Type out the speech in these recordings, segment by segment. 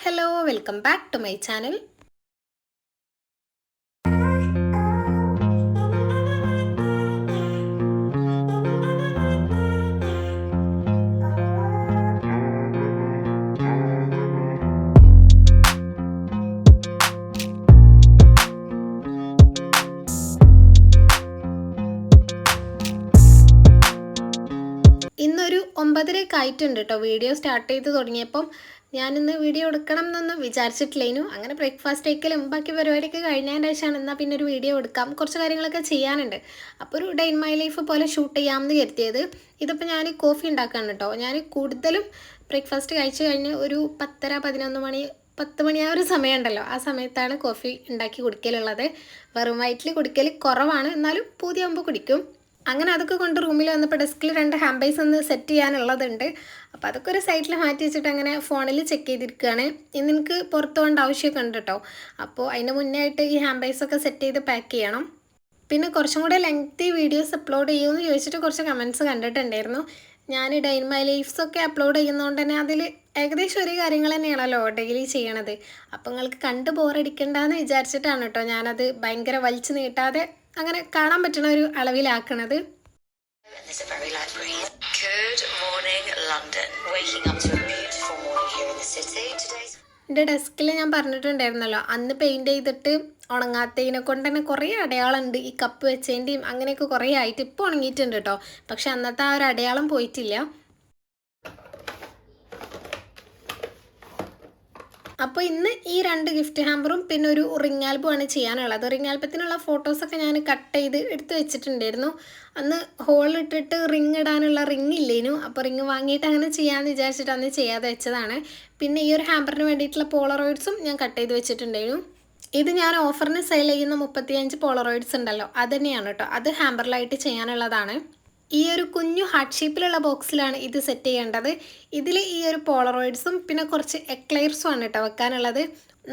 Hello, welcome back to my channel. ഇന്നൊരു 9:30 ആയിട്ടുണ്ട് കേട്ടോ. വീഡിയോ സ്റ്റാർട്ട് ചെയ്ത് തുടങ്ങിയപ്പം ഞാനിന്ന് വീഡിയോ എടുക്കണം എന്നൊന്നും വിചാരിച്ചിട്ടില്ലേനു. അങ്ങനെ ബ്രേക്ക്ഫാസ്റ്റ് കഴിക്കലും ബാക്കി പരിപാടിയൊക്കെ കഴിഞ്ഞതിൻ്റെ ശേഷമാണ് എന്നാൽ പിന്നെ ഒരു വീഡിയോ എടുക്കാം, കുറച്ച് കാര്യങ്ങളൊക്കെ ചെയ്യാനുണ്ട്. അപ്പോൾ ഒരു ഡേ ഇൻ മൈ ലൈഫ് പോലെ ഷൂട്ട് ചെയ്യാമെന്ന് കരുതിയത്. ഇതിപ്പോൾ ഞാൻ കോഫി ഉണ്ടാക്കുകയാണ് കേട്ടോ. ഞാൻ കൂടുതലും ബ്രേക്ക്ഫാസ്റ്റ് കഴിച്ച് കഴിഞ്ഞ് ഒരു 10:30 11 മണി 10 മണി ആ ഒരു സമയമുണ്ടല്ലോ, ആ സമയത്താണ് കോഫി ഉണ്ടാക്കി കുടിക്കലുള്ളത്. വെറും വയറ്റിൽ കുടിക്കൽ കുറവാണ്, എന്നാലും പൂതിയാകുമ്പോൾ കുടിക്കും. അങ്ങനെ അതൊക്കെ കൊണ്ട് റൂമിൽ വന്നപ്പോൾ ഡെസ്കിൽ 2 ഹാമ്പേഴ്സ് ഒന്ന് സെറ്റ് ചെയ്യാനുള്ളതുണ്ട്. അപ്പോൾ അതൊക്കെ ഒരു സൈഡിൽ മാറ്റി വെച്ചിട്ട് അങ്ങനെ ഫോണിൽ ചെക്ക് ചെയ്തിരിക്കുകയാണ്. ഇന്ന് എനിക്ക് പുറത്ത് പോകേണ്ട ആവശ്യമൊക്കെ ഉണ്ട് കേട്ടോ. അപ്പോൾ അതിന് മുന്നേ ആയിട്ട് ഈ ഹാമ്പേഴ്സൊക്കെ സെറ്റ് ചെയ്ത് പാക്ക് ചെയ്യണം. പിന്നെ കുറച്ചും കൂടെ ലെങ്തി വീഡിയോസ് അപ്ലോഡ് ചെയ്യുമെന്ന് ചോദിച്ചിട്ട് കുറച്ച് കമൻറ്റ്സ് കണ്ടിട്ടുണ്ടായിരുന്നു. ഞാൻ ഡേ ഇൻ മൈ ലൈഫ്സൊക്കെ അപ്ലോഡ് ചെയ്യുന്നതുകൊണ്ട് തന്നെ അതിൽ ഏകദേശം ഒരേ കാര്യങ്ങൾ തന്നെയാണല്ലോ ഡെയിലി ചെയ്യണത്. അപ്പോൾ നിങ്ങൾക്ക് കണ്ട് ബോറടിക്കണ്ടെന്ന് വിചാരിച്ചിട്ടാണ് കേട്ടോ ഞാനത് ഭയങ്കര വലിച്ചു നീട്ടാതെ അങ്ങനെ കാണാൻ പറ്റുന്ന ഒരു അളവിലാക്കണത്. There's a very light breeze. Good morning, London. Waking up to a beautiful morning here in the city. Today's എൻ്റെ ഡെസ്കിൽ ഞാൻ പറഞ്ഞിട്ടുണ്ടായിരുന്നല്ലോ, അന്ന് പെയിൻറ്റ് ചെയ്തിട്ട് ഉണങ്ങാത്തതിനെ കൊണ്ട് തന്നെ കുറേ അടയാളമുണ്ട്. ഈ കപ്പ് വെച്ചതിൻ്റെയും അങ്ങനെയൊക്കെ കുറേ ആയിട്ട് ഇപ്പോൾ ഉണങ്ങിയിട്ടുണ്ട് കേട്ടോ. പക്ഷെ അന്നത്തെ ആ ഒരു അടയാളം പോയിട്ടില്ല. അപ്പോൾ ഇന്ന് ഈ 2 ഗിഫ്റ്റ് ഹാമ്പറും പിന്നെ ഒരു റിംഗ് ആൽബമാണ് ചെയ്യാനുള്ളത്. റിംഗ് ആൽബത്തിനുള്ള ഫോട്ടോസൊക്കെ ഞാൻ കട്ട് ചെയ്ത് എടുത്ത് വെച്ചിട്ടുണ്ടായിരുന്നു. അന്ന് ഹോളിട്ടിട്ട് റിങ് ഇടാനുള്ള റിങ് ഇല്ലേനു. അപ്പോൾ റിങ് വാങ്ങിയിട്ട് അങ്ങനെ ചെയ്യാമെന്ന് വിചാരിച്ചിട്ട് അന്ന് ചെയ്യാതെ വെച്ചതാണ്. പിന്നെ ഈ ഒരു ഹാമ്പറിന് വേണ്ടിയിട്ടുള്ള പോളറോയിഡ്സും ഞാൻ കട്ട് ചെയ്ത് വെച്ചിട്ടുണ്ടായിരുന്നു. ഇത് ഞാൻ ഓഫറിന് സെയിൽ ചെയ്യുന്ന 35 പോളറോയിഡ്സ് ഉണ്ടല്ലോ, അത് തന്നെയാണ് കേട്ടോ. അത് ഹാമ്പറിലായിട്ട് ചെയ്യാനുള്ളതാണ്. ഈ ഒരു കുഞ്ഞു ഹാർട്ട് ഷേപ്പിലുള്ള ബോക്സിലാണ് ഇത് സെറ്റ് ചെയ്യേണ്ടത്. ഇതിൽ ഈ ഒരു പോളറോയിഡ്സും പിന്നെ കുറച്ച് എക്ലെയർസും ആണ് കേട്ടോ വെക്കാനുള്ളത്.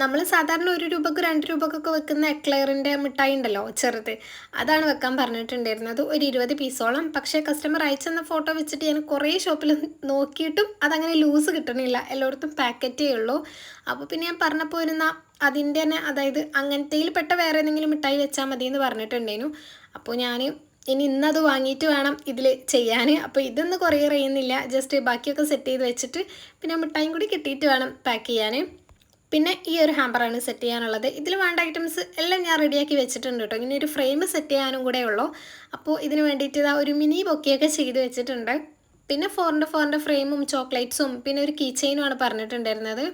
നമ്മൾ സാധാരണ 1 രൂപക്ക് 2 രൂപക്കൊക്കെ വെക്കുന്ന എക്ലെയറിൻ്റെ മിഠായി ഉണ്ടല്ലോ ചെറുത്, അതാണ് വെക്കാൻ പറഞ്ഞിട്ടുണ്ടായിരുന്നത്. ഒരു 20 പീസോളം. പക്ഷേ കസ്റ്റമർ അയച്ചെന്ന ഫോട്ടോ വെച്ചിട്ട് ഞാൻ കുറേ ഷോപ്പിൽ നോക്കിയിട്ടും അതങ്ങനെ ലൂസ് കിട്ടണില്ല, എല്ലായിടത്തും പാക്കറ്റേ ഉള്ളൂ. അപ്പോൾ പിന്നെ ഞാൻ പറഞ്ഞപ്പോൾ ഇരുന്ന അതിൻ്റെ തന്നെ, അതായത് അങ്ങനത്തേൽ പെട്ട വേറെ ഏതെങ്കിലും മിഠായി വെച്ചാൽ മതി എന്ന് പറഞ്ഞിട്ടുണ്ടായിരുന്നു. അപ്പോൾ ഞാൻ ഇന്നത് വാങ്ങിയിട്ട് വേണം ഇതിൽ ചെയ്യാൻ. അപ്പോൾ ഇതൊന്നും കൊറിയർ ചെയ്യുന്നില്ല, ജസ്റ്റ് ബാക്കിയൊക്കെ സെറ്റ് ചെയ്ത് വെച്ചിട്ട് പിന്നെ മിഠായും കൂടി കിട്ടിയിട്ട് വേണം പാക്ക് ചെയ്യാൻ. പിന്നെ ഈ ഒരു ഹാമ്പറാണ് സെറ്റ് ചെയ്യാനുള്ളത്. ഇതിൽ വേണ്ട ഐറ്റംസ് എല്ലാം ഞാൻ റെഡിയാക്കി വെച്ചിട്ടുണ്ട് കേട്ടോ. ഇങ്ങനെ ഒരു ഫ്രെയിം സെറ്റ് ചെയ്യാനും കൂടെ ഉള്ളൂ. അപ്പോൾ ഇതിന് വേണ്ടിയിട്ട് ഇതാ ഒരു മിനി ബൊക്കെയൊക്കെ ചെയ്ത് വെച്ചിട്ടുണ്ട്. പിന്നെ 4x4 ഫ്രെയിമും ചോക്ലേറ്റ്സും പിന്നെ ഒരു കീ ചെയിനുമാണ് പറഞ്ഞിട്ടുണ്ടായിരുന്നത്.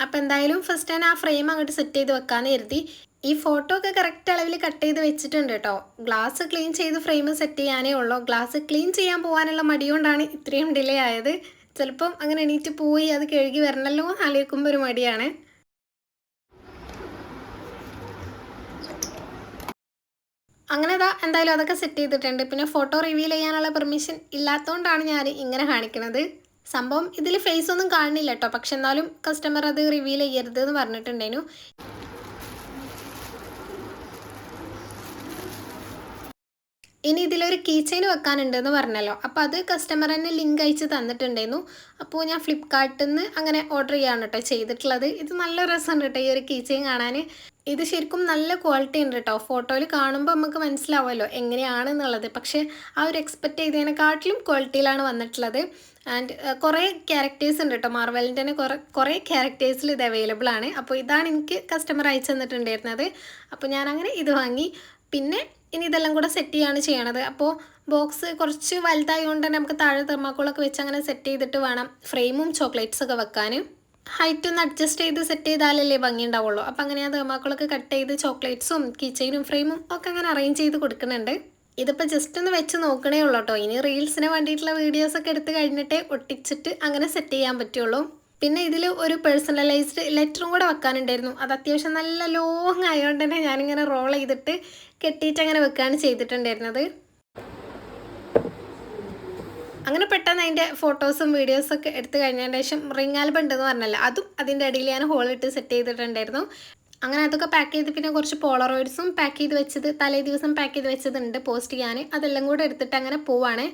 അപ്പോൾ എന്തായാലും ഫസ്റ്റ് ഞാൻ ആ ഫ്രെയിം അങ്ങോട്ട് സെറ്റ് ചെയ്ത് വെക്കാമെന്ന് കരുതി. ഈ ഫോട്ടോ ഒക്കെ കറക്റ്റ് അളവിൽ കട്ട് ചെയ്ത് വെച്ചിട്ടുണ്ട് കേട്ടോ. ഗ്ലാസ് ക്ലീൻ ചെയ്ത് ഫ്രെയിം സെറ്റ് ചെയ്യാനേ ഉള്ളൂ. ഗ്ലാസ് ക്ലീൻ ചെയ്യാൻ പോകാനുള്ള മടി കൊണ്ടാണ് ഇത്രയും ഡിലേ ആയത്. ചിലപ്പം അങ്ങനെ എണീറ്റ് പോയി അത് കഴുകി വരണമല്ലോ ആലോചിക്കുമ്പോൾ ഒരു മടിയാണ്. അങ്ങനെ എന്തായാലും അതൊക്കെ സെറ്റ് ചെയ്തിട്ടുണ്ട്. പിന്നെ ഫോട്ടോ റിവീൽ ചെയ്യാനുള്ള പെർമിഷൻ ഇല്ലാത്തതുകൊണ്ടാണ് ഞാൻ ഇങ്ങനെ കാണിക്കുന്നത്. സംഭവം ഇതിൽ ഫേസ് ഒന്നും കാണുന്നില്ല കേട്ടോ. പക്ഷെ എന്നാലും കസ്റ്റമർ അത് റിവീൽ ചെയ്യരുത് എന്ന് പറഞ്ഞിട്ടുണ്ടായിരുന്നു. ഇനി ഇതിലൊരു കീ ചെയിൻ വെക്കാനുണ്ടെന്ന് പറഞ്ഞല്ലോ. അപ്പോൾ അത് കസ്റ്റമർ തന്നെ ലിങ്ക് അയച്ച് തന്നിട്ടുണ്ടായിരുന്നു. അപ്പോൾ ഞാൻ ഫ്ലിപ്കാർട്ടിൽ നിന്ന് അങ്ങനെ ഓർഡർ ചെയ്യാണ് കേട്ടോ ചെയ്തിട്ടുള്ളത്. ഇത് നല്ല രസമുണ്ട് കേട്ടോ ഈ ഒരു കീ ചെയിൻ കാണാൻ. ഇത് ശരിക്കും നല്ല ക്വാളിറ്റി ഉണ്ട് കേട്ടോ. ഫോട്ടോയിൽ കാണുമ്പോൾ നമുക്ക് മനസ്സിലാവുമല്ലോ എങ്ങനെയാണെന്നുള്ളത്. പക്ഷേ ആ ഒരു എക്സ്പെക്റ്റ് ചെയ്തതിനെക്കാട്ടിലും ക്വാളിറ്റിയിലാണ് വന്നിട്ടുള്ളത്. ആൻഡ് കുറേ ക്യാരക്ടേഴ്സ് ഉണ്ട് കേട്ടോ. മാർവലിൻ്റെ തന്നെ കുറേ ക്യാരക്ടേഴ്സിൽ ഇത് അവൈലബിൾ ആണ്. അപ്പോൾ ഇതാണ് എനിക്ക് കസ്റ്റമർ അയച്ചു തന്നിട്ടുണ്ടായിരുന്നത്. അപ്പോൾ ഞാനങ്ങനെ ഇത് വാങ്ങി. പിന്നെ ഇനി ഇതെല്ലാം കൂടെ സെറ്റ് ചെയ്യാണ് ചെയ്യണത്. അപ്പോൾ ബോക്സ് കുറച്ച് വലുതായതുകൊണ്ട് തന്നെ നമുക്ക് താഴെ തെർമാക്കോളൊക്കെ വെച്ച് അങ്ങനെ സെറ്റ് ചെയ്തിട്ട് വേണം ഫ്രെയിമും ചോക്ലേറ്റ്സൊക്കെ വെക്കാൻ. ഹൈറ്റ് ഒന്ന് അഡ്ജസ്റ്റ് ചെയ്ത് സെറ്റ് ചെയ്താലല്ലേ ഭംഗി ഉണ്ടാവുള്ളൂ. അപ്പോൾ അങ്ങനെ ആ തെർമാക്കോളൊക്കെ കട്ട് ചെയ്ത് ചോക്ലേറ്റ്സും കീച്ചെയിനും ഫ്രെയിമും ഒക്കെ അങ്ങനെ അറേഞ്ച് ചെയ്ത് കൊടുക്കുന്നുണ്ട്. ഇതിപ്പോൾ ജസ്റ്റ് ഒന്ന് വെച്ച് നോക്കണേ ഉള്ളൂ കേട്ടോ. ഇനി റീൽസിന് വേണ്ടിയിട്ടുള്ള വീഡിയോസൊക്കെ എടുത്ത് കഴിഞ്ഞിട്ടേ ഒട്ടിച്ചിട്ട് അങ്ങനെ സെറ്റ് ചെയ്യാൻ പറ്റുള്ളൂ. പിന്നെ ഇതിൽ ഒരു പേഴ്സണലൈസ്ഡ് ലെറ്ററും കൂടെ വെക്കാനുണ്ടായിരുന്നു. അത് അത്യാവശ്യം നല്ല ലോങ് ആയതുകൊണ്ട് തന്നെ ഞാനിങ്ങനെ റോൾ ചെയ്തിട്ട് കെട്ടിയിട്ട് അങ്ങനെ വെക്കുകയാണ് ചെയ്തിട്ടുണ്ടായിരുന്നത്. അങ്ങനെ പെട്ടെന്ന് അതിൻ്റെ ഫോട്ടോസും വീഡിയോസൊക്കെ എടുത്ത് കഴിഞ്ഞതിന് ശേഷം റിംഗ് ആൽബം ഉണ്ടെന്ന് പറഞ്ഞല്ലോ, അതും അതിൻ്റെ ഇടയിൽ ഞാൻ ഹോളിട്ട് സെറ്റ് ചെയ്തിട്ടുണ്ടായിരുന്നു. അങ്ങനെ അതൊക്കെ പാക്ക് ചെയ്ത് പിന്നെ കുറച്ച് പോളറോയിഡ്സും പാക്ക് ചെയ്ത് വെച്ചത് തലേ ദിവസം പാക്ക് ചെയ്ത് വെച്ചതുണ്ട് പോസ്റ്റ് ചെയ്യാൻ. അതെല്ലാം കൂടെ എടുത്തിട്ട് അങ്ങനെ പോവാണ്.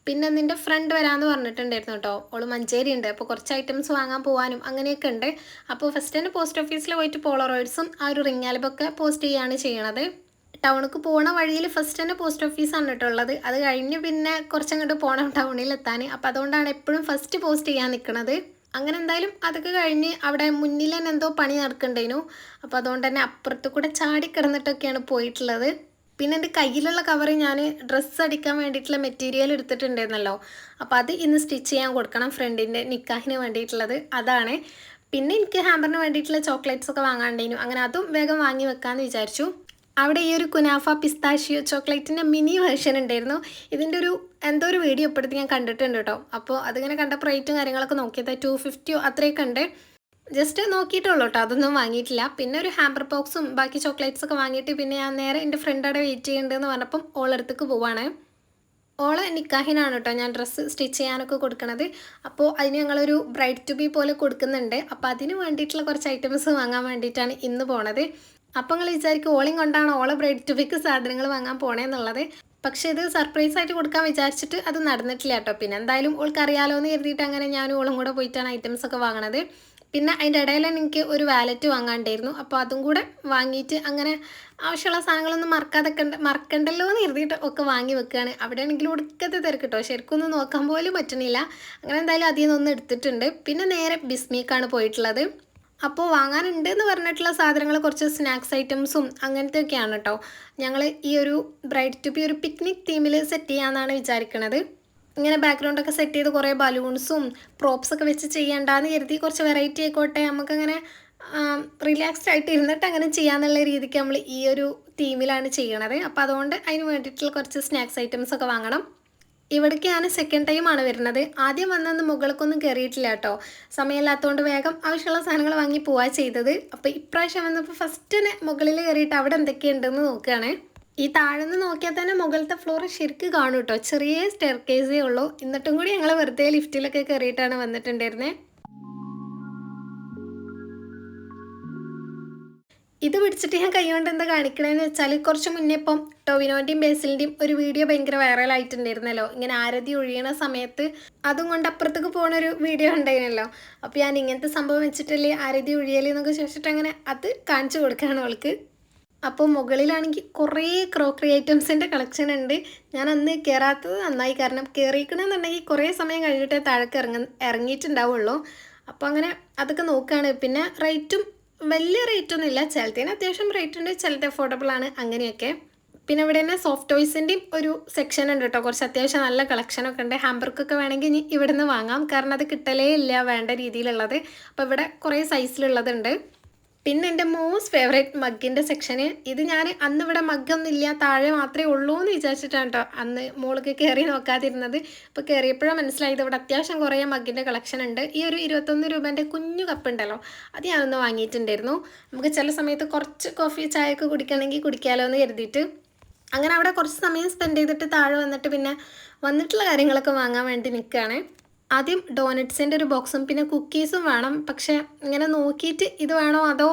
പിന്നെ നിൻ്റെ ഫ്രണ്ട് വരാമെന്ന് പറഞ്ഞിട്ടുണ്ടായിരുന്നു കേട്ടോ. ഓള് മഞ്ചേരി ഉണ്ട്, അപ്പോൾ കുറച്ച് ഐറ്റംസ് വാങ്ങാൻ പോകാനും അങ്ങനെയൊക്കെ ഉണ്ട്. അപ്പോൾ ഫസ്റ്റ് തന്നെ പോസ്റ്റ് ഓഫീസിൽ പോയിട്ട് പോളറോയിഡ്സും ആ ഒരു റിംഗ് ആൽബമൊക്കെ പോസ്റ്റ് ചെയ്യുകയാണ് ചെയ്യണത്. ടൗണിലേക്ക് പോണ വഴിയിൽ ഫസ്റ്റ് തന്നെ പോസ്റ്റ് ഓഫീസാണ് കേട്ടോ ഉള്ളത്. അത് കഴിഞ്ഞ് പിന്നെ കുറച്ചങ്ങോട്ട് പോകണം ടൗണിലെത്താൻ. അപ്പോൾ അതുകൊണ്ടാണ് എപ്പോഴും ഫസ്റ്റ് പോസ്റ്റ് ചെയ്യാൻ നിൽക്കുന്നത്. അങ്ങനെ എന്തായാലും അതൊക്കെ കഴിഞ്ഞ് അവിടെ മുന്നിൽ തന്നെ എന്തോ പണി നടക്കണ്ടേനു. അപ്പോൾ അതുകൊണ്ട് തന്നെ അപ്പുറത്ത് കൂടെ ചാടിക്കിടന്നിട്ടൊക്കെയാണ് പോയിട്ടുള്ളത്. പിന്നെ എൻ്റെ കയ്യിലുള്ള കവർ ഞാൻ ഡ്രസ്സ് അടിക്കാൻ വേണ്ടിയിട്ടുള്ള മെറ്റീരിയൽ എടുത്തിട്ടുണ്ടായിരുന്നല്ലോ. അപ്പോൾ അത് ഇന്ന് സ്റ്റിച്ച് ചെയ്യാൻ കൊടുക്കണം, ഫ്രണ്ടിൻ്റെ നിക്കാഹിന് വേണ്ടിയിട്ടുള്ളത് അതാണ്. പിന്നെ എനിക്ക് ഹാമ്പറിന് വേണ്ടിയിട്ടുള്ള ചോക്ലേറ്റ്സ് ഒക്കെ വാങ്ങാണ്ടേനു. അങ്ങനെ അതും വേഗം വാങ്ങി വെക്കാമെന്ന് വിചാരിച്ചു. അവിടെ ഈ ഒരു കുനാഫ പിസ്താഷ്യോ ചോക്ലേറ്റിൻ്റെ മിനി വേർഷൻ ഉണ്ടായിരുന്നു. ഇതിൻ്റെ ഒരു എന്തോ ഒരു വീഡിയോ ഇപ്പോഴത്തെ ഞാൻ കണ്ടിട്ടുണ്ട് കേട്ടോ. അപ്പോൾ അതിങ്ങനെ കണ്ടപ്പോൾ റേറ്റും കാര്യങ്ങളൊക്കെ നോക്കിയത് 250 അത്രയൊക്കെ ഉണ്ട്. ജസ്റ്റ് നോക്കിയിട്ടുള്ളൂ കേട്ടോ, അതൊന്നും വാങ്ങിയിട്ടില്ല. പിന്നെ ഒരു ഹാമ്പർ ബോക്സും ബാക്കി ചോക്ലേറ്റ്സ് ഒക്കെ വാങ്ങിയിട്ട് പിന്നെ ഞാൻ നേരെ എൻ്റെ ഫ്രണ്ട് അവിടെ വെയിറ്റ് ചെയ്യുന്നുണ്ടെന്ന് പറഞ്ഞപ്പം ഓളടുത്തേക്ക് പോവാണ്. ഓളെ നിക്കാഹിനാണ് കേട്ടോ ഞാൻ ഡ്രസ്സ് സ്റ്റിച്ച് ചെയ്യാനൊക്കെ കൊടുക്കണത്. അപ്പോൾ അതിന് ഞങ്ങളൊരു ബ്രൈഡ് ടു ബി പോലെ കൊടുക്കുന്നുണ്ട്. അപ്പോൾ അതിന് വേണ്ടിയിട്ടുള്ള കുറച്ച് ഐറ്റംസ് വാങ്ങാൻ വേണ്ടിയിട്ടാണ് ഇന്ന് പോണത്. അപ്പോൾ നിങ്ങൾ വിചാരിക്കും ഓളയും കൊണ്ടാണ് ഓളെ ബ്രൈഡ് ടു ബിക്ക് സാധനങ്ങൾ വാങ്ങാൻ പോണേന്നുള്ളത്. പക്ഷേ ഇത് സർപ്രൈസ് ആയിട്ട് കൊടുക്കാൻ വിചാരിച്ചിട്ട് അത് നടന്നിട്ടില്ല കേട്ടോ. പിന്നെ എന്തായാലും ഓൾക്ക് അറിയാലോ എന്ന് കരുതിയിട്ട് അങ്ങനെ ഞാനും ഓളും കൂടെ പോയിട്ടാണ് ഐറ്റംസ് ഒക്കെ വാങ്ങണത്. പിന്നെ അതിൻ്റെ ഇടയിൽ തന്നെ എനിക്ക് ഒരു വാലറ്റ് വാങ്ങാണ്ടായിരുന്നു. അപ്പോൾ അതും കൂടെ വാങ്ങിയിട്ട് അങ്ങനെ ആവശ്യമുള്ള സാധനങ്ങളൊന്നും മറക്കണ്ടല്ലോ എന്ന് കരുതിയിട്ട് ഒക്കെ വാങ്ങി വെക്കുകയാണ്. അവിടെ ആണെങ്കിൽ ഒടുക്കത്തെ തിരക്ക് കേട്ടോ, ശരിക്കൊന്നും നോക്കാൻ പോലും പറ്റണില്ല. അങ്ങനെ എന്തായാലും അതിൽ നിന്നൊന്നും എടുത്തിട്ടുണ്ട്. പിന്നെ നേരെ ബിസ്മിക്കാണ് പോയിട്ടുള്ളത്. അപ്പോൾ വാങ്ങാനുണ്ട് എന്ന് പറഞ്ഞിട്ടുള്ള സാധനങ്ങൾ കുറച്ച് സ്നാക്സ് ഐറ്റംസും അങ്ങനത്തെയൊക്കെയാണ് കേട്ടോ. ഞങ്ങൾ ഈ ഒരു ബ്രൈഡ് ടു ബി ഒരു പിക്നിക് തീമിൽ സെറ്റ് ചെയ്യാമെന്നാണ് വിചാരിക്കണത്. ഇങ്ങനെ ബാക്ക്ഗ്രൗണ്ടൊക്കെ സെറ്റ് ചെയ്ത് കുറേ ബലൂൺസും പ്രോപ്സൊക്കെ വെച്ച് ചെയ്യണ്ടെന്ന് കരുതി കുറച്ച് വെറൈറ്റി ആയിക്കോട്ടെ, നമുക്കങ്ങനെ റിലാക്സ്ഡ് ആയിട്ട് ഇരുന്നിട്ട് അങ്ങനെ ചെയ്യാന്നുള്ള രീതിക്ക് നമ്മൾ ഈ ഒരു തീമിലാണ് ചെയ്യണത്. അപ്പോൾ അതുകൊണ്ട് അതിന് വേണ്ടിയിട്ടുള്ള കുറച്ച് സ്നാക്സ് ഐറ്റംസ് ഒക്കെ വാങ്ങണം. ഇവിടേക്ക് ഞാൻ സെക്കൻഡ് ടൈമാണ് വരുന്നത്. ആദ്യം വന്നൊന്ന് മുകൾക്കൊന്നും കയറിയിട്ടില്ല കേട്ടോ, സമയമില്ലാത്തതുകൊണ്ട് വേഗം ആവശ്യമുള്ള സാധനങ്ങൾ വാങ്ങി പോവാ ചെയ്തത്. അപ്പോൾ ഇപ്രാവശ്യം വന്നപ്പോൾ ഫസ്റ്റിന് മുകളിൽ കയറിയിട്ട് അവിടെ എന്തൊക്കെയുണ്ടെന്ന് നോക്കുകയാണ്. ഈ താഴെന്ന് നോക്കിയാൽ തന്നെ മുകളിലത്തെ ഫ്ലോർ ശരിക്കും കാണും കേട്ടോ, ചെറിയ സ്റ്റെയർ കേസേ ഉള്ളൂ. എന്നിട്ടും കൂടി ഞങ്ങൾ വെറുതെ ലിഫ്റ്റിലൊക്കെ കയറിയിട്ടാണ് വന്നിട്ടുണ്ടായിരുന്നത്. ഇത് പിടിച്ചിട്ട് ഞാൻ കൈകൊണ്ട് എന്താ കാണിക്കണതെന്ന് വെച്ചാൽ കുറച്ച് മുന്നേ ഇപ്പം ടൊവിനോൻ്റെയും ബേസിലിൻ്റെയും ഒരു വീഡിയോ ഭയങ്കര വൈറലായിട്ടുണ്ടായിരുന്നല്ലോ, ഇങ്ങനെ ആരതി ഒഴിയണ സമയത്ത് അതും കൊണ്ട് അപ്പുറത്തേക്ക് പോകുന്നൊരു വീഡിയോ ഉണ്ടായിരുന്നല്ലോ. അപ്പോൾ ഞാൻ ഇങ്ങനത്തെ സംഭവം വെച്ചിട്ടല്ലേ ആരതി ഒഴിയൽ എന്നൊക്കെ ചോദിച്ചിട്ട് അങ്ങനെ അത് കാണിച്ചു കൊടുക്കുകയാണ് അവൾക്ക്. അപ്പോൾ മുകളിലാണെങ്കിൽ കുറേ ക്രോക്കറി ഐറ്റംസിൻ്റെ കളക്ഷൻ ഉണ്ട്. ഞാൻ അന്ന് കയറാത്തത് നന്നായി, കാരണം കയറിക്കണമെന്നുണ്ടെങ്കിൽ കുറേ സമയം കഴിഞ്ഞിട്ടേ താഴേക്ക് ഇറങ്ങിയിട്ടുണ്ടാവുള്ളൂ. അപ്പോൾ അങ്ങനെ അതൊക്കെ നോക്കുകയാണ്. പിന്നെ റേറ്റും വലിയ റേറ്റൊന്നും ഇല്ല, ചിലത്തിന് അത്യാവശ്യം റേറ്റ് ഉണ്ട്, ചിലത് അഫോർഡബിൾ ആണ്, അങ്ങനെയൊക്കെ. പിന്നെ ഇവിടെ തന്നെ സോഫ്റ്റ് ടോയ്സിൻ്റെയും ഒരു സെക്ഷൻ ഉണ്ട് കേട്ടോ, കുറച്ച് അത്യാവശ്യം നല്ല കളക്ഷനൊക്കെ ഉണ്ട്. ഹാമ്പർക്കൊക്കെ വേണമെങ്കിൽ ഇനി ഇവിടെ നിന്ന് വാങ്ങാം, കാരണം അത് കിട്ടലേ ഇല്ല വേണ്ട രീതിയിലുള്ളത്. അപ്പോൾ ഇവിടെ കുറേ സൈസിലുള്ളതുണ്ട്. പിന്നെ എൻ്റെ മോസ്റ്റ് ഫേവറേറ്റ് മഗ്ഗിൻ്റെ സെക്ഷന്. ഇത് ഞാൻ അന്ന് ഇവിടെ മഗ്ഗൊന്നും ഇല്ല, താഴെ മാത്രമേ ഉള്ളൂ എന്ന് വിചാരിച്ചിട്ടാണ് കേട്ടോ അന്ന് മോൾക്ക് കയറി നോക്കാതിരുന്നത്. അപ്പോൾ കയറിയപ്പോഴാണ് മനസ്സിലായത് ഇവിടെ അത്യാവശ്യം കുറേ മഗ്ഗിൻ്റെ കളക്ഷൻ ഉണ്ട്. ഈ ഒരു 21 രൂപേൻ്റെ കുഞ്ഞു കപ്പ് ഉണ്ടല്ലോ, അത് ഞാനൊന്ന് വാങ്ങിയിട്ടുണ്ടായിരുന്നു. നമുക്ക് ചില സമയത്ത് കുറച്ച് കോഫി ചായ ഒക്കെ കുടിക്കണമെങ്കിൽ കുടിക്കാമല്ലോ എന്ന് കരുതിയിട്ട് അങ്ങനെ അവിടെ കുറച്ച് സമയം സ്പെൻഡ് ചെയ്തിട്ട് താഴെ വന്നിട്ട് പിന്നെ വന്നിട്ടുള്ള കാര്യങ്ങളൊക്കെ വാങ്ങാൻ വേണ്ടി നിൽക്കുകയാണ്. ആദ്യം ഡോനറ്റ്സിൻ്റെ ഒരു ബോക്സും പിന്നെ കുക്കീസും വേണം. പക്ഷേ ഇങ്ങനെ നോക്കിയിട്ട് ഇത് വേണോ അതോ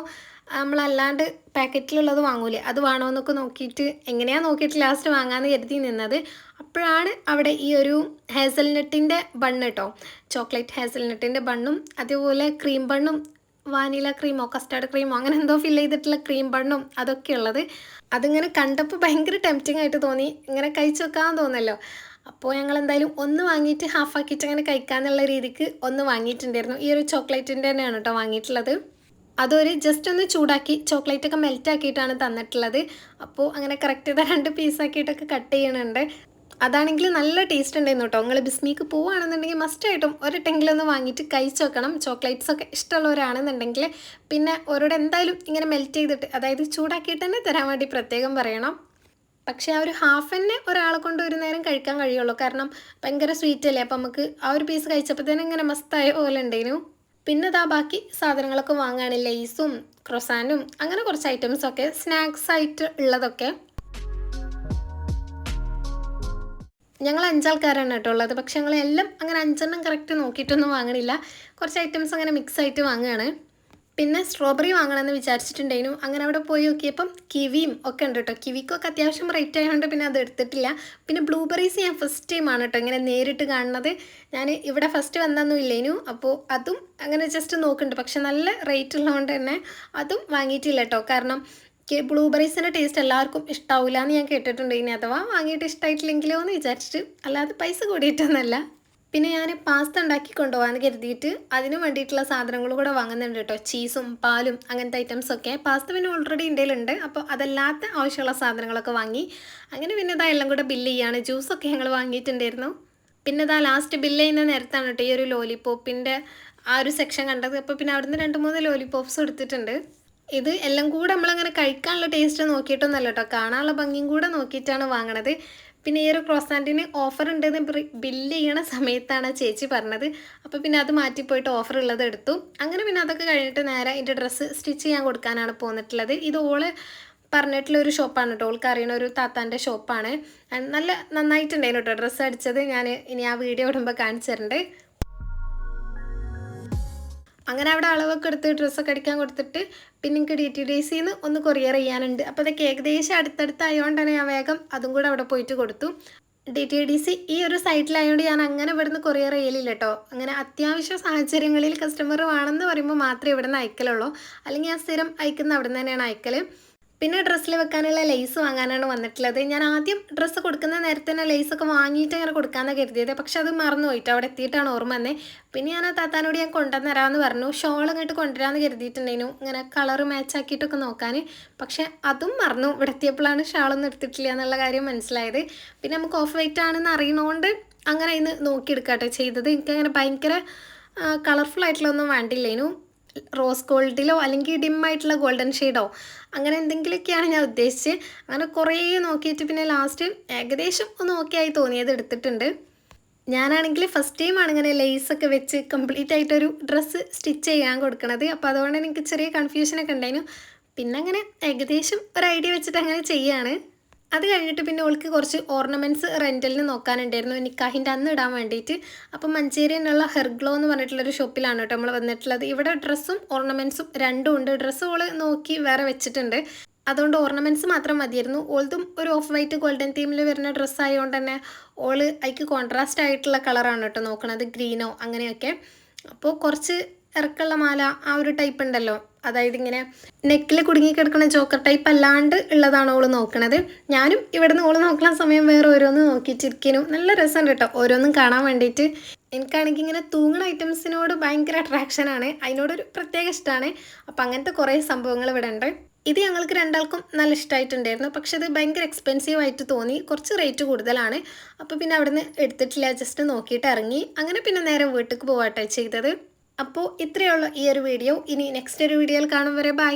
നമ്മളല്ലാണ്ട് പാക്കറ്റിലുള്ളത് വാങ്ങൂലേ അത് വേണോ എന്നൊക്കെ നോക്കിയിട്ട് എങ്ങനെയാണ് നോക്കിയിട്ട് ലാസ്റ്റ് വാങ്ങാമെന്ന് കരുതി നിന്നത്. അപ്പോഴാണ് അവിടെ ഈ ഒരു ഹേസൽനട്ടിൻ്റെ ബണ്ണ് കേട്ടോ, ചോക്ലേറ്റ് ഹേസൽനട്ടിൻ്റെ ബണ്ണും അതുപോലെ ക്രീം ബണ്ണും വാനില ക്രീമോ കസ്റ്റാർഡ് ക്രീമോ അങ്ങനെ എന്തോ ഫില്ല് ചെയ്തിട്ടുള്ള ക്രീം ബണ്ണും അതൊക്കെ ഉള്ളത്. അതിങ്ങനെ കണ്ടപ്പോൾ ഭയങ്കര ടെംപ്റ്റിംഗ് ആയിട്ട് തോന്നി, ഇങ്ങനെ കഴിച്ചു വെക്കാൻ തോന്നല്ലോ. അപ്പോൾ ഞങ്ങൾ എന്തായാലും ഒന്ന് വാങ്ങിയിട്ട് ഹാഫാക്കിയിട്ട് അങ്ങനെ കഴിക്കാമെന്നുള്ള രീതിക്ക് ഒന്ന് വാങ്ങിയിട്ടുണ്ടായിരുന്നു. ഈ ഒരു ചോക്ലേറ്റിൻ്റെ തന്നെയാണ് കേട്ടോ വാങ്ങിയിട്ടുള്ളത്. അതൊരു ജസ്റ്റ് ഒന്ന് ചൂടാക്കി ചോക്ലേറ്റൊക്കെ മെൽറ്റാക്കിയിട്ടാണ് തന്നിട്ടുള്ളത്. അപ്പോൾ അങ്ങനെ കറക്റ്റ് ചെയ്ത 2 പീസാക്കിയിട്ടൊക്കെ കട്ട് ചെയ്യണുണ്ട്. അതാണെങ്കിൽ നല്ല ടേസ്റ്റ് ഉണ്ടായിരുന്നു കേട്ടോ. നിങ്ങൾ ബിസ്മിക്ക് പോവുകയാണെന്നുണ്ടെങ്കിൽ മസ്റ്റായിട്ടും ഒരെട്ടെങ്കിലും ഒന്ന് വാങ്ങിയിട്ട് കഴിച്ച് വെക്കണം. ചോക്ലേറ്റ്സൊക്കെ ഇഷ്ടമുള്ളവരാണെന്നുണ്ടെങ്കിൽ പിന്നെ ഓരോട് എന്തായാലും ഇങ്ങനെ മെൽറ്റ് ചെയ്തിട്ട്, അതായത് ചൂടാക്കിയിട്ട് തന്നെ തരാൻ വേണ്ടി പ്രത്യേകം പറയണം. പക്ഷേ ആ ഒരു ഹാഫ് തന്നെ ഒരാളെ കൊണ്ട് ഒരു നേരം കഴിക്കാൻ കഴിയുള്ളൂ, കാരണം ഭയങ്കര സ്വീറ്റ് അല്ലേ. അപ്പം നമുക്ക് ആ ഒരു പീസ് കഴിച്ചപ്പോൾ തന്നെ ഇങ്ങനെ മസ്തായ പോലെ ഉണ്ടായിരുന്നു. പിന്നെ ഇതാ ബാക്കി സാധനങ്ങളൊക്കെ വാങ്ങുകയാണ്, ലേസും ക്രൊസാനും അങ്ങനെ കുറച്ച് ഐറ്റംസൊക്കെ സ്നാക്സ് ആയിട്ട് ഉള്ളതൊക്കെ. ഞങ്ങൾ 5 ആൾക്കാരാണ് കേട്ടോ ഉള്ളത്. പക്ഷെ ഞങ്ങളെല്ലാം അങ്ങനെ 5 എണ്ണം കറക്റ്റ് നോക്കിയിട്ടൊന്നും വാങ്ങണില്ല, കുറച്ച് ഐറ്റംസ് അങ്ങനെ മിക്സ് ആയിട്ട് വാങ്ങുകയാണ്. പിന്നെ സ്ട്രോബെറി വാങ്ങണമെന്ന് വിചാരിച്ചിട്ടുണ്ടായിരുന്നു. അങ്ങനെ അവിടെ പോയി നോക്കിയപ്പം കിവിയും ഒക്കെ ഉണ്ട് കേട്ടോ. കിവിക്കൊക്കെ അത്യാവശ്യം റേറ്റ് ആയതുകൊണ്ട് പിന്നെ അത് എടുത്തിട്ടില്ല. പിന്നെ ബ്ലൂബെറീസ് ഞാൻ ഫസ്റ്റ് ടൈമാണ് കേട്ടോ ഇങ്ങനെ നേരിട്ട് കാണുന്നത്. ഞാൻ ഇവിടെ ഫസ്റ്റ് വന്നൊന്നും ഇല്ലേനു. അപ്പോൾ അതും അങ്ങനെ ജസ്റ്റ് നോക്കുന്നുണ്ട്. പക്ഷെ നല്ല റേറ്റ് ഉള്ളതുകൊണ്ട് തന്നെ അതും വാങ്ങിയിട്ടില്ല കേട്ടോ. കാരണം ബ്ലൂബെറീസിൻ്റെ ടേസ്റ്റ് എല്ലാവർക്കും ഇഷ്ടാവില്ല എന്ന് ഞാൻ കേട്ടിട്ടുണ്ട്. ഇനി അഥവാ വാങ്ങിയിട്ട് ഇഷ്ടമായിട്ടില്ലെങ്കിലോ എന്ന് വിചാരിച്ചിട്ട്, അല്ലാതെ പൈസ കൂടിയിട്ടൊന്നുമല്ല. പിന്നെ ഞാൻ പാസ്ത ഉണ്ടാക്കി കൊണ്ടുപോകാമെന്ന് കരുതിയിട്ട് അതിന് വേണ്ടിയിട്ടുള്ള സാധനങ്ങൾ കൂടെ വാങ്ങുന്നുണ്ട് കേട്ടോ. ചീസും പാലും അങ്ങനത്തെ ഐറ്റംസൊക്കെ. പാസ്ത പിന്നെ ഓൾറെഡി ഇന്ത്യയിലുണ്ട്. അപ്പോൾ അതല്ലാത്ത ആവശ്യമുള്ള സാധനങ്ങളൊക്കെ വാങ്ങി. അങ്ങനെ പിന്നെ ഇതാ എല്ലാം കൂടെ ബില്ല് ചെയ്യാണ്. ജ്യൂസൊക്കെ ഞങ്ങൾ വാങ്ങിയിട്ടുണ്ടായിരുന്നു. പിന്നെ ഇതാ ലാസ്റ്റ് ബില്ല് ചെയ്യുന്ന നേരത്താണ് കേട്ടോ ഈ ഒരു ലോലിപോപ്പിൻ്റെ ആ ഒരു സെക്ഷൻ കണ്ടത്. അപ്പോൾ പിന്നെ അവിടുന്ന് 2-3 ലോലിപോപ്സ് എടുത്തിട്ടുണ്ട്. ഇത് എല്ലാം കൂടെ നമ്മളങ്ങനെ കഴിക്കാനുള്ള ടേസ്റ്റ് നോക്കിയിട്ടൊന്നുമല്ല കേട്ടോ, കാണാനുള്ള ഭംഗിയും കൂടെ നോക്കിയിട്ടാണ് വാങ്ങണത്. പിന്നെ ഈ ഒരു ക്രോസാൻറ്റിന് ഓഫർ ഉണ്ടെന്ന് ബില്ല് ചെയ്യണ സമയത്താണ് ചേച്ചി പറഞ്ഞത്. അപ്പോൾ പിന്നെ അത് മാറ്റിപ്പോയിട്ട് ഓഫർ ഉള്ളത് എടുത്തു. അങ്ങനെ പിന്നെ അതൊക്കെ കഴിഞ്ഞിട്ട് നേരെ ഇതിൻ്റെ ഡ്രസ്സ് സ്റ്റിച്ച് ചെയ്യാൻ കൊടുക്കാനാണ് പോന്നിട്ടുള്ളത്. ഇത് ഓള് പറഞ്ഞിട്ടുള്ള ഒരു ഷോപ്പാണ് കേട്ടോ. ഓൾക്ക് അറിയണ ഒരു താത്താൻ്റെ ഷോപ്പാണ്. നല്ല നന്നായിട്ടുണ്ടായിരുന്നു കേട്ടോ ഡ്രസ്സ് അടിച്ചത്. ഞാൻ ഇനി ആ വീഡിയോ ഇടുമ്പോൾ കാണിച്ചു തരുന്നുണ്ട്. അങ്ങനെ അവിടെ അളവൊക്കെ എടുത്ത് ഡ്രസ്സൊക്കെ അടിക്കാൻ കൊടുത്തിട്ട് പിന്നെ എനിക്ക് DTDCന്ന് ഒന്ന് കൊറിയർ ചെയ്യാനുണ്ട്. അപ്പോൾ അതൊക്കെ ഏകദേശം അടുത്തടുത്തായതുകൊണ്ട് തന്നെ ഞാൻ വേഗം അതും കൂടെ അവിടെ പോയിട്ട് കൊടുത്തു. DTDC ഈ ഒരു സൈറ്റിലായതുകൊണ്ട് ഞാൻ അങ്ങനെ ഇവിടുന്ന് കൊറിയർ ചെയ്യലില്ല കേട്ടോ. അങ്ങനെ അത്യാവശ്യ സാഹചര്യങ്ങളിൽ കസ്റ്റമർ വേണമെന്ന് പറയുമ്പോൾ മാത്രമേ ഇവിടെ നിന്ന് അയക്കലുള്ളൂ. അല്ലെങ്കിൽ ഞാൻ സ്ഥിരം അയക്കുന്ന അവിടെ നിന്ന് തന്നെയാണ് അയക്കൽ. പിന്നെ ഡ്രസ്സിൽ വെക്കാനുള്ള ലേസ് വാങ്ങാനാണ് വന്നിട്ടുള്ളത്. ഞാൻ ആദ്യം ഡ്രസ്സ് കൊടുക്കുന്ന നേരത്തെ തന്നെ ലേസൊക്കെ വാങ്ങിയിട്ട് അങ്ങനെ കൊടുക്കാമെന്നാണ് കരുതിയത്. പക്ഷെ അത് മറന്നു പോയിട്ട് അവിടെ എത്തിയിട്ടാണ് ഓർമ്മ തന്നെ. പിന്നെ ഞാൻ ആ താത്താനോട് ഞാൻ കൊണ്ടുവന്നരാമെന്ന് പറഞ്ഞു. ഷോൾ ഇങ്ങോട്ട് കൊണ്ടുവരാമെന്ന് കരുതിയിട്ടുണ്ടായിരുന്നു, ഇങ്ങനെ കളർ മാച്ച് ആക്കിയിട്ടൊക്കെ നോക്കാൻ. പക്ഷെ അതും മറന്നു. ഇവിടെ എത്തിയപ്പോഴാണ് ഷാളൊന്നും എടുത്തിട്ടില്ല എന്നുള്ള കാര്യം മനസ്സിലായത്. പിന്നെ നമുക്ക് ഓഫ് വൈറ്റ് ആണെന്ന് അറിയണോണ്ട് അങ്ങനെ ഇന്ന് നോക്കിയെടുക്കാട്ടോ ചെയ്തത്. എനിക്കങ്ങനെ ഭയങ്കര കളർഫുൾ ആയിട്ടുള്ളതൊന്നും വേണ്ടില്ലേനു. റോസ് ഗോൾഡിലോ അല്ലെങ്കിൽ ഡിമ്മായിട്ടുള്ള ഗോൾഡൻ ഷെയ്ഡോ അങ്ങനെ എന്തെങ്കിലുമൊക്കെയാണ് ഞാൻ ഉദ്ദേശിച്ചത്. അങ്ങനെ കുറേ നോക്കിയിട്ട് പിന്നെ ലാസ്റ്റ് ഏകദേശം ഒന്ന് ഓക്കെ ആയി തോന്നിയത് എടുത്തിട്ടുണ്ട്. ഞാനാണെങ്കിൽ ഫസ്റ്റ് ടൈമാണ് ഇങ്ങനെ ലേസൊക്കെ വെച്ച് കംപ്ലീറ്റ് ആയിട്ടൊരു ഡ്രസ്സ് സ്റ്റിച്ച് ചെയ്യാൻ കൊടുക്കണത്. അപ്പോൾ അതുകൊണ്ട് എനിക്ക് ചെറിയ കൺഫ്യൂഷനൊക്കെ ഉണ്ടായിരുന്നു. പിന്നെ അങ്ങനെ ഏകദേശം ഒരു ഐഡിയ വെച്ചിട്ട് അങ്ങനെ ചെയ്യുകയാണ്. അത് കഴിഞ്ഞിട്ട് പിന്നെ ഓൾക്ക് കുറച്ച് ഓർണമെൻറ്റ്സ് റെൻറ്റലിന് നോക്കാനുണ്ടായിരുന്നു നിക്കാഹിൻ്റെ അന്ന് ഇടാൻ വേണ്ടിയിട്ട്. അപ്പം മഞ്ചേരിയിലുള്ള ഹെർഗ്ലോ എന്ന് പറഞ്ഞിട്ടുള്ളൊരു ഷോപ്പിലാണ് കേട്ടോ നമ്മൾ വന്നിട്ടുള്ളത്. ഇവിടെ ഡ്രസ്സും ഓർണമെൻറ്റ്സും രണ്ടും ഉണ്ട്. ഡ്രസ്സ് ഓള് നോക്കി വേറെ വെച്ചിട്ടുണ്ട്. അതുകൊണ്ട് ഓർണമെൻറ്റ്സ് മാത്രം മതിയായിരുന്നു. ഓൾതും ഒരു ഓഫ് വൈറ്റ് ഗോൾഡൻ തീമിൽ വരുന്ന ഡ്രസ്സ് ആയതുകൊണ്ട് തന്നെ ഓള് അതിക്ക് കോൺട്രാസ്റ്റ് ആയിട്ടുള്ള കളറാണ് കേട്ടോ നോക്കണത്, ഗ്രീനോ അങ്ങനെയൊക്കെ. അപ്പോൾ കുറച്ച് ഇറക്കമുള്ള മാല ആ ഒരു ടൈപ്പ് ഉണ്ടല്ലോ, അതായത് ഇങ്ങനെ നെക്കിൽ കുടുങ്ങി കിടക്കുന്ന ചോക്കർ ടൈപ്പ് അല്ലാണ്ട് ഉള്ളതാണ് ഓള് നോക്കണത്. ഞാനും ഇവിടുന്ന് ഓള് നോക്കുന്ന സമയം വേറെ ഓരോന്ന് നോക്കിയിട്ടിരിക്കുന്നു. നല്ല രസമുണ്ട് കേട്ടോ ഓരോന്നും കാണാൻ വേണ്ടിയിട്ട്. എനിക്കാണെങ്കിൽ ഇങ്ങനെ തൂങ്ങണ ഐറ്റംസിനോട് ഭയങ്കര അട്രാക്ഷനാണ്, അതിനോടൊരു പ്രത്യേക ഇഷ്ടമാണ്. അപ്പം അങ്ങനത്തെ കുറേ സംഭവങ്ങൾ ഇവിടെ ഉണ്ട്. ഇത് ഞങ്ങൾക്ക് രണ്ടാൾക്കും നല്ല ഇഷ്ടമായിട്ടുണ്ടായിരുന്നു. പക്ഷെ അത് ഭയങ്കര എക്സ്പെൻസീവ് ആയിട്ട് തോന്നി, കുറച്ച് റേറ്റ് കൂടുതലാണ്. അപ്പോൾ പിന്നെ അവിടെ നിന്ന് എടുത്തിട്ടില്ല, ജസ്റ്റ് നോക്കിയിട്ട് ഇറങ്ങി. അങ്ങനെ പിന്നെ നേരെ വീട്ടിലേക്ക് പോവാട്ടോ ചെയ്തത്. അപ്പോൾ ഇത്രയേ ഉള്ളൂ ഈ ഒരു വീഡിയോ. ഇനി നെക്സ്റ്റ് ഒരു വീഡിയോയിൽ കാണും വരെ ബൈ.